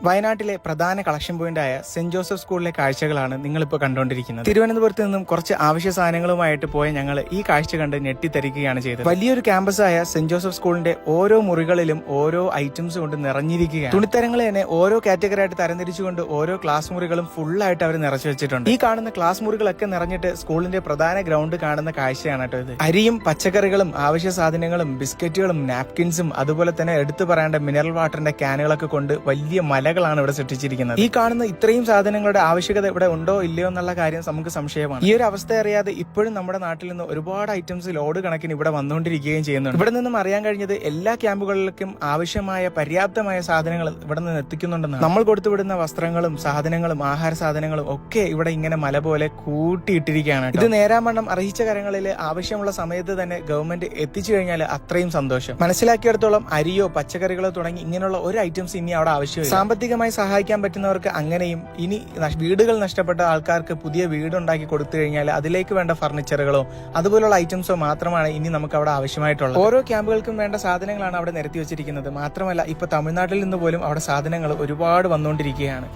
വയനാട്ടിലെ പ്രധാന collection പോയിന്റായ saint Joseph സ്കൂളിലെ കാഴ്ചകളാണ് നിങ്ങളിപ്പോൾ കണ്ടുകൊണ്ടിരിക്കുന്നത്. തിരുവനന്തപുരത്ത് നിന്നും കുറച്ച് ആവശ്യ സാധനങ്ങളുമായിട്ട് പോയ ഞങ്ങൾ ഈ കാഴ്ച കണ്ട് ഞെട്ടിത്തരിക്കുകയാണ് ചെയ്തത്. വലിയൊരു ക്യാമ്പസായ സെന്റ് ജോസഫ് സ്കൂളിന്റെ ഓരോ മുറികളിലും ഓരോ ഐറ്റംസ് കൊണ്ട് നിറഞ്ഞിരിക്കുകയാണ്. തുണിത്തരങ്ങൾ തന്നെ ഓരോ കാറ്റഗറി ആയിട്ട് തരംതിരിച്ചുകൊണ്ട് ഓരോ ക്ലാസ് മുറികളും ഫുള്ളായിട്ട് അവർ നിറച്ചു വെച്ചിട്ടുണ്ട്. ഈ കാണുന്ന ക്ലാസ് മുറികളൊക്കെ നിറഞ്ഞിട്ട് സ്കൂളിന്റെ പ്രധാന ഗ്രൗണ്ട് കാണുന്ന കാഴ്ചയാണ് കേട്ടോ ഇത്. അരിയും പച്ചക്കറികളും ആവശ്യ സാധനങ്ങളും ബിസ്ക്കറ്റുകളും നാപ്കിൻസും അതുപോലെ തന്നെ എടുത്തു പറയേണ്ട മിനറൽ വാട്ടറിന്റെ ക്യാനുകളൊക്കെ കൊണ്ട് വലിയ മലകളാണ് ഇവിടെ സൃഷ്ടിച്ചിരിക്കുന്നത്. ഈ കാണുന്ന ഇത്രയും സാധനങ്ങളുടെ ആവശ്യകത ഇവിടെ ഉണ്ടോ ഇല്ലയോ എന്നുള്ള കാര്യം നമുക്ക് സംശയമാണ്. ഈ ഒരു അവസ്ഥ അറിയാതെ ഇപ്പോഴും നമ്മുടെ നാട്ടിൽ നിന്ന് ഒരുപാട് ഐറ്റംസ് ലോഡ് കണക്കിന് ഇവിടെ വന്നുകൊണ്ടിരിക്കുകയും ചെയ്യുന്നുണ്ട്. ഇവിടെ നിന്നും അറിയാൻ കഴിഞ്ഞത് എല്ലാ ക്യാമ്പുകളിലേക്കും ആവശ്യമായ പര്യാപ്തമായ സാധനങ്ങൾ ഇവിടെ നിന്ന് എത്തിക്കുന്നുണ്ടെന്നാണ്. നമ്മൾ കൊടുത്തുവിടുന്ന വസ്ത്രങ്ങളും സാധനങ്ങളും ആഹാര സാധനങ്ങളും ഒക്കെ ഇവിടെ ഇങ്ങനെ മല പോലെ കൂട്ടിയിട്ടിരിക്കുകയാണ്. ഇത് നേരാമണ്ണം അർഹിച്ച കാര്യങ്ങളിൽ ആവശ്യമുള്ള സമയത്ത് തന്നെ ഗവൺമെന്റ് എത്തിച്ചു കഴിഞ്ഞാൽ അത്രയും സന്തോഷം. മനസ്സിലാക്കിയിടത്തോളം അരിയോ പച്ചക്കറികളോ തുടങ്ങി ഇങ്ങനെയുള്ള ഒരു ഐറ്റംസ് ഇനി അവിടെ ആവശ്യമില്ല. സാമ്പത്തികമായി സഹായിക്കാൻ പറ്റുന്നവർക്ക് അങ്ങനെയും, ഇനി വീടുകൾ നഷ്ടപ്പെട്ട ആൾക്കാർക്ക് പുതിയ വീടുണ്ടാക്കി കൊടുത്തു കഴിഞ്ഞാൽ അതിലേക്ക് വേണ്ട ഫർണിച്ചറുകളോ അതുപോലുള്ള ഐറ്റംസോ മാത്രമാണ് ഇനി നമുക്ക് അവിടെ ആവശ്യമായിട്ടുള്ളത്. ഓരോ ക്യാമ്പുകൾക്കും വേണ്ട സാധനങ്ങളാണ് അവിടെ നിരത്തി വെച്ചിരിക്കുന്നത്. മാത്രമല്ല ഇപ്പൊ തമിഴ്നാട്ടിൽ നിന്ന് പോലും അവിടെ സാധനങ്ങൾ ഒരുപാട് വന്നുകൊണ്ടിരിക്കുകയാണ്.